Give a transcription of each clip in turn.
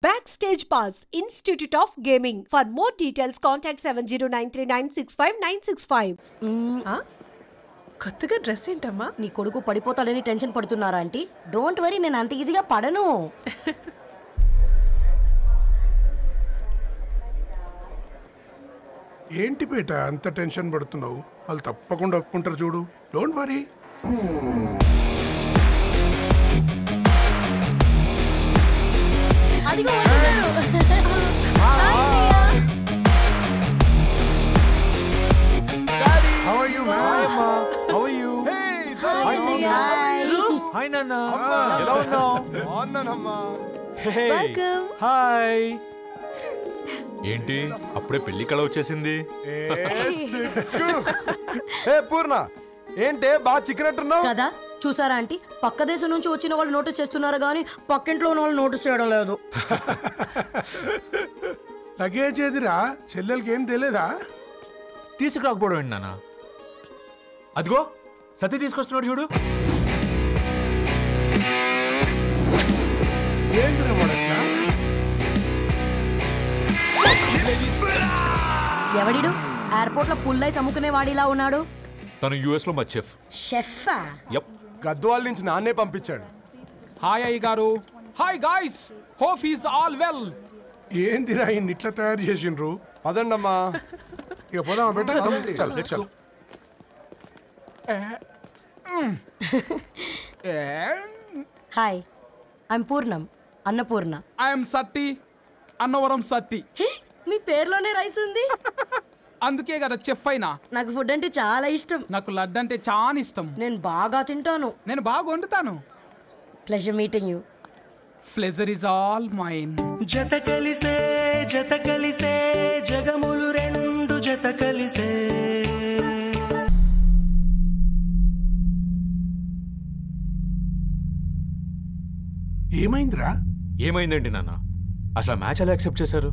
Backstage Pass, Institute of Gaming. For more details, contact 7093965965. కొత్తగా dress ఏంటమ్మా? నీ కొడుకు పడిపోతాడని టెన్షన్ పడుతున్నారా ఆంటీ? డోంట్ వరీ, నేను అంత ఈజీగా పడను. ఏంటి పేట అంత టెన్షన్ పడుతున్నావు? వాళ్ళు తప్పకుండా ఒప్పుకుంటారు చూడు. Don't worry. అదిగో How are you, man? Hi, Amma. How are you? Hey, Hi, Nana. ఎలా ఉన్నావు? బాగున్నానమ్మా. Hey. Hi. ఏంటి అప్పుడే పెళ్లి కళ వచ్చేసింది? పూర్ణ ఏంటే బాగా చిక్కినట్టున్నావు కదా. చూసారా ఆంటీ, పక్క దేశం నుంచి వచ్చిన వాళ్ళు నోటీస్ చేస్తున్నారు కానీ పక్కింట్లో ఉన్న వాళ్ళు నోటీస్ చేయడం లేదు. లగేజ్ ఏదిరా? చెల్లెలకి ఏం తెలియదా? తీసుకురాకపోవడం ఏంటి నాన్న? అదిగో సతీ తీసుకొస్తున్నాడు చూడు. ఏంటిరా వాడట్లా? ఎవడిడు ఎయిర్పోర్ట్ లో పుల్లై సమ్ముకునే వాడిలా ఉన్నాడు? తను యుఎస్ లో మా చెఫ్. షెఫా? యప్. గద్వాల నుంచి నాన్నే పంపించాడు. హాయ్ అయ్య గారు. Hi guys, hope is all well. ఏందిరా ఇన్ని ఇట్లా తయారు చేసిండ్రు? పదండమ్మా. ఇక పోదామా బెట్ట? Hi, I'm Purnam, Annapurna. I'm Satti, Annavaram Satti. మీ పేర్లోనే రైస్ ఉంది. అందుకే కదా చెఫ్ అయినా. నాకు ఫుడ్ అంటే చాలా ఇష్టం. నాకు లడ్డు అంటే చాలా ఇష్టం. నేను బాగా తింటాను. నేను బాగా వండుతాను. Pleasure meeting you. Pleasure is all mine. జత కలిసే జగములు రెండు జత కలిసే. ఏమైందిరా? ఏమైందేంటి నాన్న? అసలు ఆ మ్యాచ్ ఎలా యాక్సెప్ట్ చేశారు?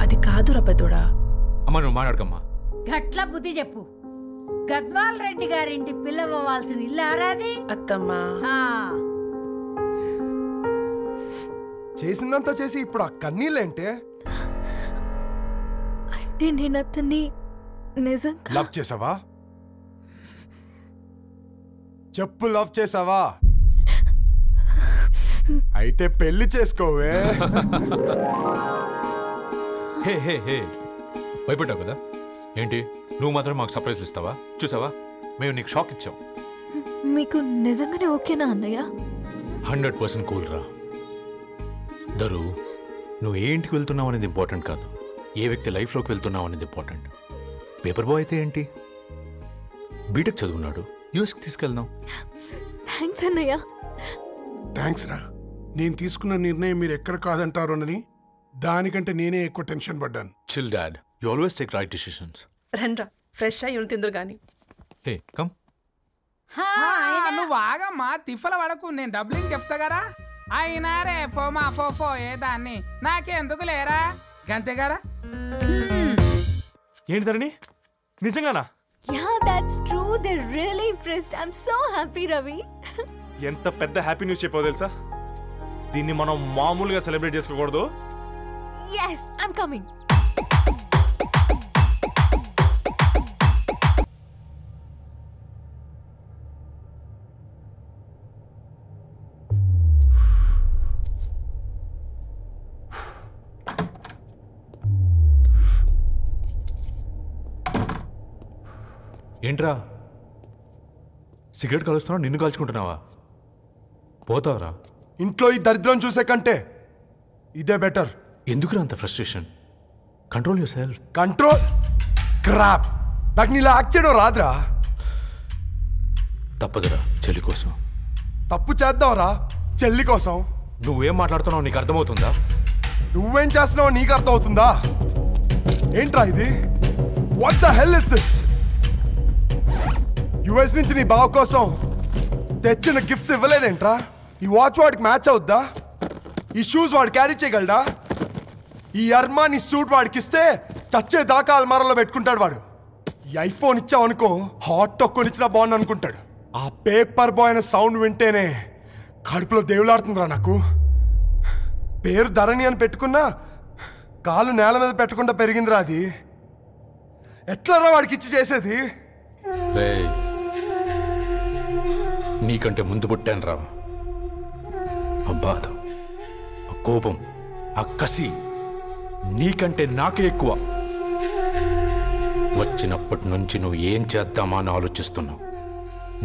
అది కాదు రబ్బతోడా. అమ్మ నువ్వు మాట్లాడకమ్మా. గట్ల బుద్ధి చెప్పు. గద్వాల్ రెడ్డి గారింటి పిల్లవ్వాల్సిన ఇల్లు ఆరాది. అత్తమ్మా, చేసిందంతా చేసి ఇప్పుడు ఆ కన్నీళ్ళేంటే? అంటే నేను అతన్ని నిజంగా లవ్ చేసావా? చెప్పు, లవ్ చేసావా? అయితే పెళ్లి చేసుకోవే. హే హే హే, భయపడ్డావు కదా? ఏంటి నువ్వు మాత్రం మాకు సర్ప్రైజ్ ఇస్తావా? చూసావా, మేము నీకు షాక్ ఇచ్చాం. మీకు నిజంగానే ఓకేనా అన్నయ్య? 100% కూల్ రా. దరు, నువ్వు ఏ ఇంటికి వెళ్తున్నావు అనేది ఇంపార్టెంట్ కాదు, ఏ వ్యక్తి లైఫ్లోకి వెళ్తున్నావు అనేది ఇంపార్టెంట్. పేపర్ బాయ్ అయితే ఏంటి, బీటెక్ చదువున్నాడు, యూఎస్కి తీసుకెళ్దాం. థ్యాంక్స్ అన్నయ్య. థ్యాంక్స్ రా. నేను తీసుకున్న నిర్ణయం మీరు ఎక్కడ కాదంటారోనని దానికంటే నేనే ఎక్కువ టెన్షన్ పడ్డాను. Chill dad, you always take right decisions. రండ్రా, ఫ్రెష్ అయ్యి తిందురు గాని. Hey come. నువ్వు ఆగమ్మా, తిఫల పడకు. నేను డబ్లింగ్ చెప్తా కదా. అయినా రే ఫో ఏ దాన్ని నాకెందుకు లేరా గంతే కదా. ఏంటి ధరణి, నిజంగానా? Yeah, that's true. They're really impressed. I'm so happy, Ravi. ఎంత పెద్ద హ్యాపీ న్యూస్ చెప్పావు తెలుసా? దీన్ని మనం మామూలుగా సెలబ్రేట్ చేసుకోకూడదు. Yes, I'm coming. ఏంట్రా సిగరెట్ కాలుస్తున్నావు, నిన్ను కాల్చుకుంటున్నావా? పోతావరా? ఇంట్లో ఈ దరిద్రం చూసే కంటే ఇదే బెటర్. ఎందుకురా అంత frustration? Control your self. Control crap. నాకు నీలా యాక్ట్ చేయడం రాదురా. తప్పదురా, చెల్లి కోసం. తప్పు చేద్దాంరా, చెల్లి కోసం. నువ్వేం మాట్లాడుతున్నావు నీకు అర్థమవుతుందా? నువ్వేం చేస్తున్నావో నీకు అర్థమవుతుందా? ఏంట్రా ఇది? What the hell is this? US నుంచి నీ బావ కోసం తెచ్చిన గిఫ్ట్స్ ఇవ్వలేదేంట్రా? ఈ వాచ్ వాడికి మ్యాచ్ అవుద్దా? ఈ షూస్ వాడు క్యారీ చేయగలడా? ఈ అర్మానీ సూట్ వాడికి ఇస్తే చచ్చే దాకా అల్మారాలో పెట్టుకుంటాడు వాడు. ఈ ఐఫోన్ ఇచ్చావనుకో హాట్ టాక్ కొనిచ్చినా బాగుంది అనుకుంటాడు. ఆ పేపర్ బాయ్ అనే సౌండ్ వింటేనే కడుపులో దేవులాడుతుందిరా నాకు. పేరు ధరణి అని పెట్టుకున్నా కాలు నేల మీద పెట్టకుండా పెరిగిందిరా అది. ఎట్లరా వాడికి ఇచ్చి చేసేది? నీకంటే ముందు పుట్టాను రా. ఆ బాధ, ఆ కోపం, ఆ కసి నీకంటే నాకే ఎక్కువ. వచ్చినప్పటి నుంచి నువ్వు ఏం చేద్దామా అని ఆలోచిస్తున్నావు,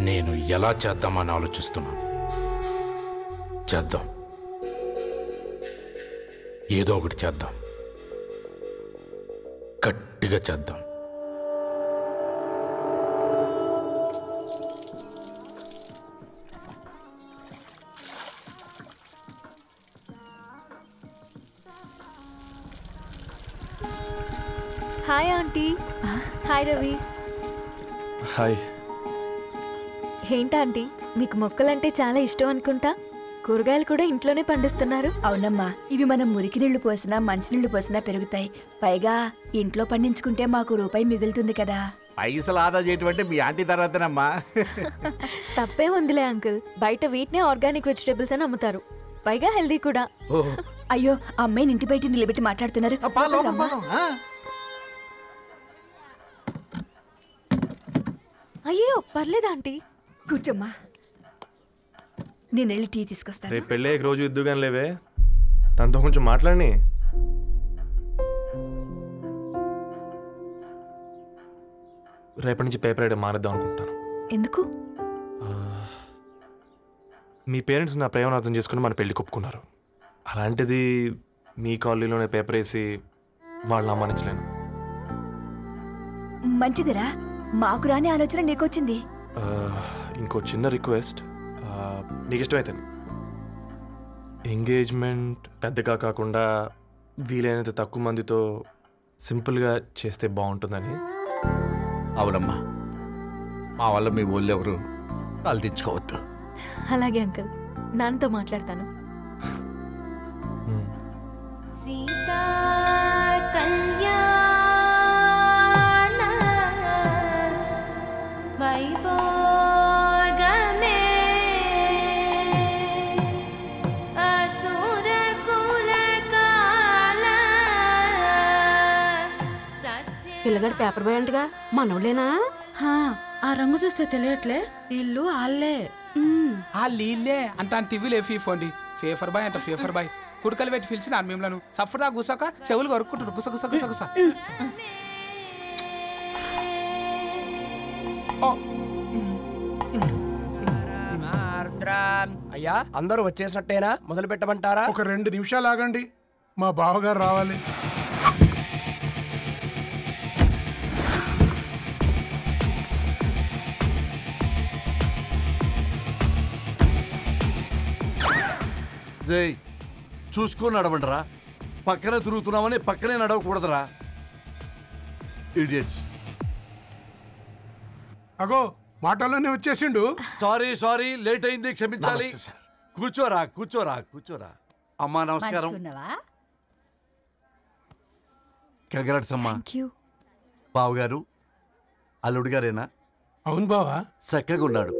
నేను ఎలా చేద్దామా అని ఆలోచిస్తున్నాను. చేద్దాం, ఏదో ఒకటి చేద్దాం, గట్టిగా చేద్దాం. Hi aunty. Hi Ravi. Hi. ఏంటంటీ మీకు మొక్కలంటే చాలా ఇష్టం అనుకుంటా. కూరగాయలు కూడా ఇంట్లోనే పండిస్తున్నారు. అవునమ్మా, ఇవి మనం మురికి నీళ్లు పోసినా మంచినీళ్లు పోసినా పెరుగుతాయి. పైగా ఇంట్లో పండించుకుంటే మాకు రూపాయి మిగులుతుంది కదా. పైసలు ఆదా చేయటం అంటే మీ ఆంటీ తర్వాతనమ్మా. తప్పే ఉందిలే అంకుల్, బయట వీటినే ఆర్గానిక్ వెజిటేబుల్స్ అని అమ్ముతారు, పైగా హెల్దీ కూడా. అయ్యో, అమ్మాయిని ఇంటి బయట నిలబెట్టి మాట్లాడుతున్నారు. అయ్యో పర్లేదు ఆంటీ, కూర్చోమ్మా, నేను వెళ్ళి టీ తీసుకొస్తాను. రేపు పెళ్ళే రోజు ఇద్దుగాని లేవే, తనతో కొంచెం మాట్లాడి. రేపటి నుంచి పేపర్ రైడ్ మానేద్దాం అనుకుంటాను. ఎందుకు? మీ పేరెంట్స్ నా ప్రేమను అర్థం చేసుకుని మన పెళ్లి కొప్పుకున్నారు. అలాంటిది మీ కాలనీలోనే పేపర్ వేసి వాళ్ళని అమ్మానించలేను. మంచిదిరా, మాకు రాని ఆలోచన నీకొచ్చింది. ఇంకో చిన్న రిక్వెస్ట్, నీకు ఇష్టమైతే ఎంగేజ్మెంట్ పెద్దగా కాకుండా వీలైనంత తక్కువ మందితో సింపుల్గా చేస్తే బాగుంటుందని. అవునమ్మా, మా వల్ల మీ ఊళ్ళో ఎవరు కాలు తెచ్చుకోవద్దు. అలాగే అంకుల్, నాన్నతో మాట్లాడతాను. సీతా కళ్యాణ వైభోగమే అసుర కులకాల. పిల్లగాడు పేపర్ బాయ్ అంటగా, మనోళ్ళేనా? ఆ రంగు చూస్తే తెలియట్లే, ఇల్లు ఆళ్ళే. ఆ లీల్లే అంత టీవీలో ఫీఫోండి. ఫేఫర్ బాయ్ అంట, ఫేఫర్ బాయ్. కుడుకలు పెట్టి పిలిచిన మిమ్మలను సఫర్దా గుసక చెవులు కొరుక్కుంటారు. గుస గుస గుస గుస. అయ్యా, అందరూ వచ్చేసినట్టేనా? మొదలు పెట్టమంటారా? ఒక 2 నిమిషాలు ఆగండి, మా బావగారు రావాలి. చూసుకొని నడవండిరా. పక్కనే తిరుగుతున్నామని పక్కనే నడవకూడదురా. ఇడియట్స్. అగో మాటల్లోనే వచ్చేసిండు. సారీ లేట్ అయింది, క్షమించాలి. కూర్చోరా. అమ్మా నమస్కారం. కంగ్రాట్స్ అమ్మా. బావగారు అల్లుడు గారేనా? అవును బావా. చక్కగా ఉన్నాడు.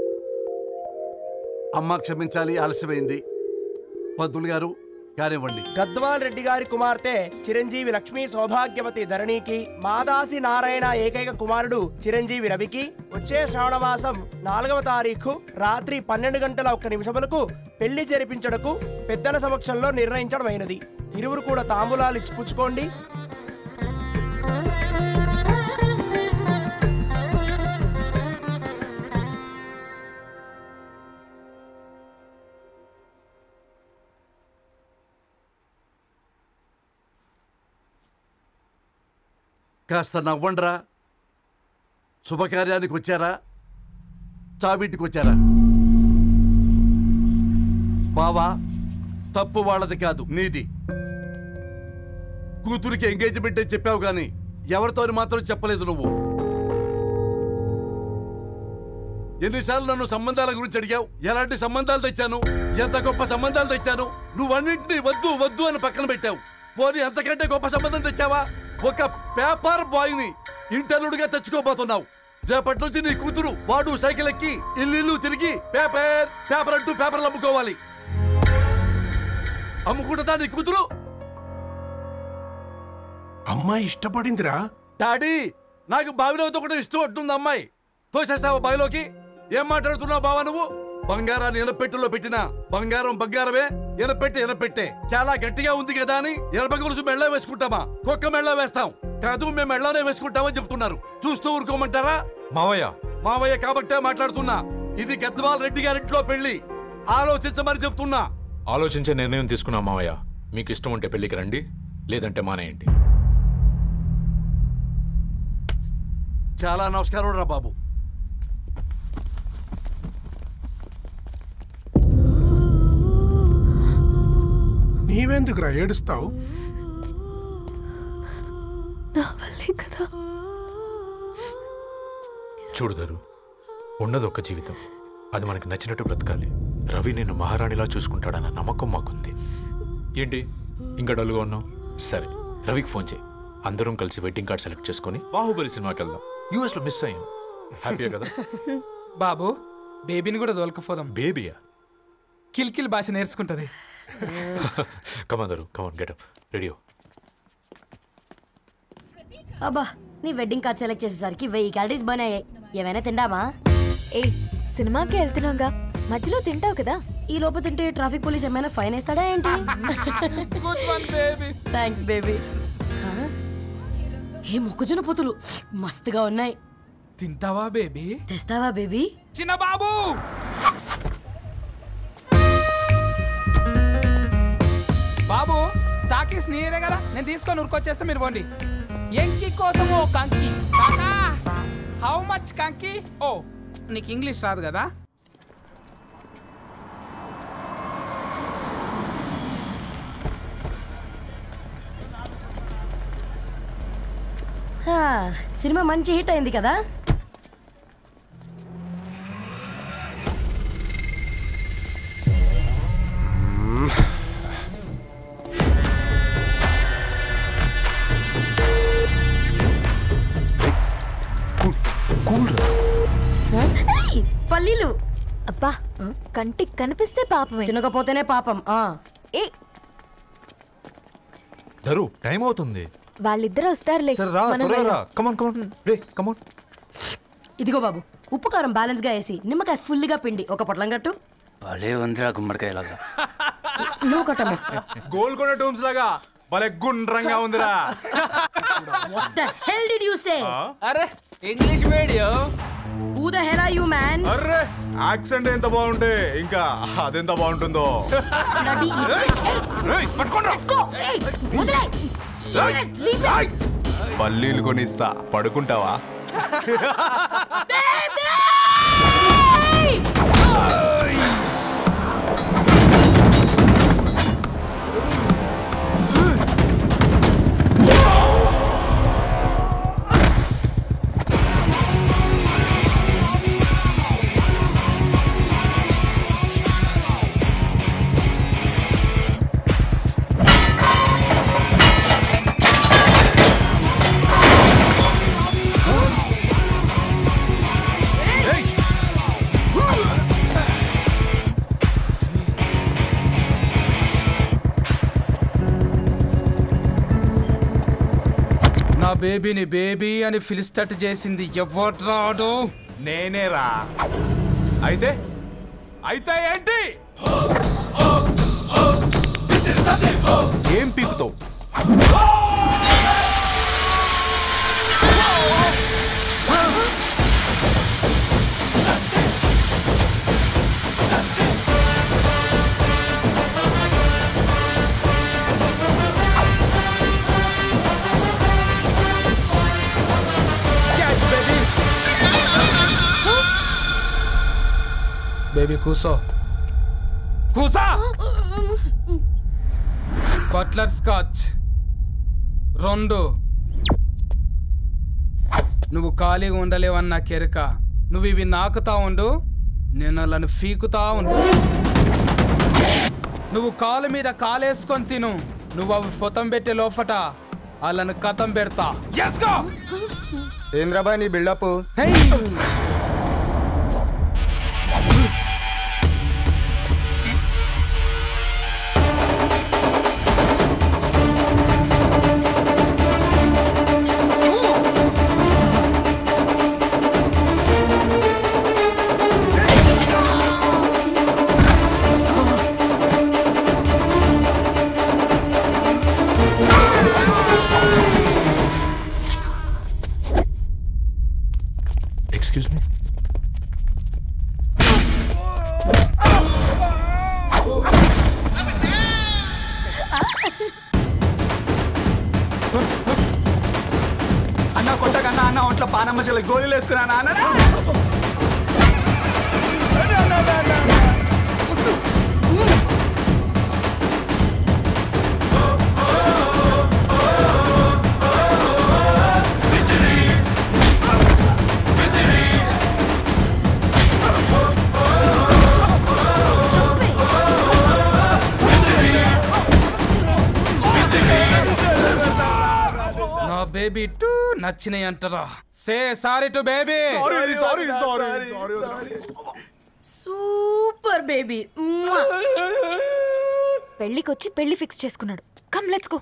అమ్మ క్షమించాలి, ఆలస్యమైంది. పంతులు గారు కానివ్వండి. గద్వాల్ రెడ్డి గారి కుమార్తె చిరంజీవి లక్ష్మీ సౌభాగ్యవతి ధరణికి, మాదాసి నారాయణ ఏకైక కుమారుడు చిరంజీవి రవికి వచ్చే శ్రావణమాసం 4వ తారీఖు రాత్రి 12:01 పెళ్లి జరిపించడకు పెద్దల సమక్షంలో నిర్ణయించడమైనది. ఇరువురు కూడా తాంబూలాలు ఇచ్చి పుచ్చుకోండి. కాస్త నవ్వండ్రా. శుభకార్యానికి వచ్చారా, చావింటికి వచ్చారా? బావా, తప్పు వాళ్ళది కాదు, నీది. కూతురికి ఎంగేజ్మెంట్ అని చెప్పావు కానీ ఎవరితో మాత్రం చెప్పలేదు నువ్వు. ఎన్నిసార్లు నన్ను సంబంధాల గురించి అడిగావు? ఎలాంటి సంబంధాలు తెచ్చాను, ఎంత గొప్ప సంబంధాలు తెచ్చాను. నువ్వన్నింటినీ వద్దు అని పక్కన పెట్టావు. పోనీ అంతకంటే గొప్ప సంబంధం తెచ్చావా? ఒక పేపర్ బాయ్ ని ఇంటర్లుడిగా తెచ్చుకోబోతున్నావు. రేపటి నుంచి నీ కూతురు వాడు సైకిల్ ఎక్కి ఇల్లు తిరిగి పేపర్ అంటూ పేపర్లు అమ్ముకోవాలి. అమ్ముకుంటుందా నీ కూతురు? అమ్మాయి ఇష్టపడిందిరా. డాడీ నాకు బావిలో కూడా ఇష్టం ఉంటుంది. అమ్మాయి తోసేస్తావా బావిలోకి? ఏం మాట్లాడుతున్నావు బావా నువ్వు? బంగారాన్ని ఎనపెట్టులో పెట్టినా బంగారం బంగారమే, ఎనపెట్టే చాలా గట్టిగా ఉంది కదా అని ఎనప గొలుసు మెళ్ళ వేసుకుంటామా? కుక్క మెళ్ళ వేస్తాం కాదు, మేము మెళ్ళనే వేసుకుంటామని చెప్తున్నారు. చూస్తూ ఊరుకోమంటారా? మావయ్య కాబట్టే మాట్లాడుతున్నా. ఇది గద్వాల్ రెడ్డి గారింట్లో పెళ్లి, ఆలోచించమని చెప్తున్నా. ఆలోచించే నిర్ణయం తీసుకున్నా మావయ్య. మీకు ఇష్టం ఉంటే పెళ్లికి రండి, లేదంటే మానేయండి. చాలా నమస్కారం రా బాబు. నీవెందుకురా ఏడుస్తావు? చూడుదరు, ఉన్నది ఒక్క జీవితం, అది మనకి నచ్చినట్టు బ్రతకాలి. రవి నేను మహారాణిలా చూసుకుంటాడన్న నమ్మకం మాకుంది. ఏంటి ఇంకా డల్గా ఉన్నావు? సరే, రవికి ఫోన్ చేయి. అందరం కలిసి వెడ్డింగ్ కార్డ్ సెలెక్ట్ చేసుకుని బాహుబలి సినిమాకి వెళ్దాం. యూఎస్ లో మిస్ అయ్యాం. హ్యాపీయా కదా? బాబు బేబీని కూడా దొలకపోదాం. బేబీయా? కిల్కిల్ భాష నేర్చుకుంటది. కమాందరు కమాన్ గెట్ అప్, రెడీ. అబ్బా, నీ వెడ్డింగ్ కార్డ్ సెలెక్ట్ చేసేసరికి 1000 క్యాలరీస్ బర్న్ అయ్యాయి. ఏమైనా తిండామా? ఏ సినిమాకి వెళ్తున్నాగా, మధ్యలో తింటావు కదా. ఈ లోపు తింటే ట్రాఫిక్ పోలీస్ ఏమైనా ఫైన్ వేస్తాడా ఏంటి? Thanks baby. ఏ మొక్కజొన్న పొతులు మస్తుగా ఉన్నాయి. తింటావా బేబీ? తెస్తావా బేబీ? చిన్న బాబు బాబు టాకీస్ నీరే కదా, నేను తీసుకొని ఉరికొచ్చేస్తే మీరు పోండి. ఎంకి కోసం ఓ కంకి. కాకా హౌ మచ్ కంకి? ఓ నీకు ఇంగ్లీష్ రాదు కదా? సినిమా మంచి హిట్ అయింది కదా. పల్లీలు అబ్బా, కంటికి కనిపిస్తే పాపమే, తినకపోతేనే పాపం. ఏ దరు, టైం అవుతుంది. వాళ్ళిద్దరు వస్తారులే. ఇదిగో బాబు, ఉప్పు కారం బ్యాలెన్స్ గా వేసి నిమ్మకాయ ఫుల్ గా పిండి ఒక పొట్లం కట్టు. భలే ఉందిరా గుమ్మడికాయలాగా. నువ్వు కట్టమ్మా. గోల్కొండ టూమ్స్ లాగా భలే గుండ్రంగా ఉందిరా. What the hell did you say? అరే English medium. Who the hell are you man? అరే యాక్సెంట్ ఎంత బాగుంటే ఇంకా అదెంత బాగుంటుందో. పల్లీలు కొనిస్తా, పడుకుంటావా? బేబీని బేబీ అని ఫిలిస్టట్ చేసింది ఎవడ్రాడు? నేనేరా. అయితే అయితే ఏంటి? ఏం పీకుతావు? బేబీ కూసో, కూసా. Buttler scotch 2. నువ్వు ఖాళీగా ఉండలేవన్న కెరక. నువ్వు ఇవి నాకుతా ఉండు, నేను వాళ్ళని ఫీకుతా ఉండు. నువ్వు కాలు మీద కాలేసుకొని తిను. నువ్వు అవి ఫొతం పెట్టే లోపట వాళ్ళని కథం పెడతా. ఏంద్రాబాయ్ నీ బిల్డప్? అన్న కొట్టకన్నా అన్న ఒంట్లో పానమ్మ చెల్లి గోళీలు వేసుకున్నా అన్న బేబీ టూ నచ్చినాయి అంటారా say sorry to baby super baby పెళ్ళికొచ్చి పెళ్లి ఫిక్స్ చేసుకున్నాడు. Come let's go.